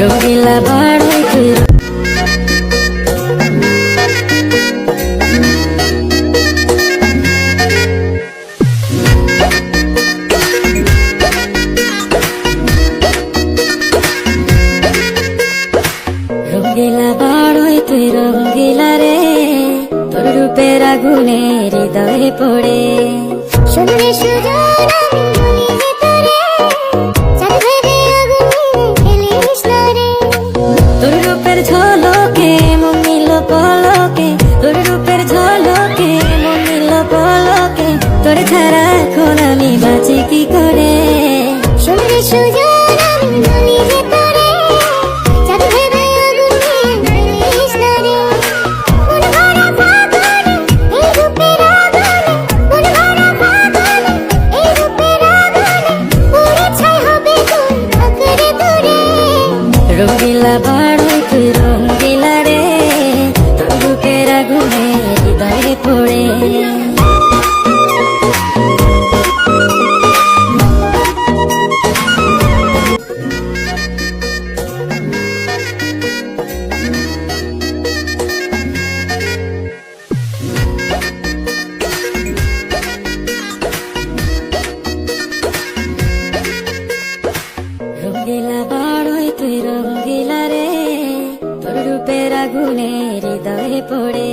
রঙিলা বাড়াই তুই রঙিলা বাড়াই তুই রঙিলা রে তোর রূপের আগুনে হৃদয়ে পড়ে শুনরে সুজন আমি বলি যে তোরে চাঁদ ভেবে আগুনে ফেলিস না রে। তোর রূপের ঝলকে মন নিল পলকে তোর রূপের ঝলকে মন নিল পলকে তোর ছাড়া এখন আমি বাঁচি কি করে শুনরে সুজন আমি বলি যে তোরে চাঁদ ভেবে আগুনে ফেলিস না রে। মন ভরা ফাগুনে এই রূপের আগুনে, মন ভরা ফাগুনে এই রূপের আগুনে পুড়ে ছাই হবে কোন আঁকড়ে দূরে। রঙিলা বাড়াই তুই রঙিলা রে তোর রূপের আগুনে হৃদয়ে পড়ে রঙিলা বাড়াই তুই রঙিলা রে তোর রূপের আগুনে হৃদয়ে পড়ে।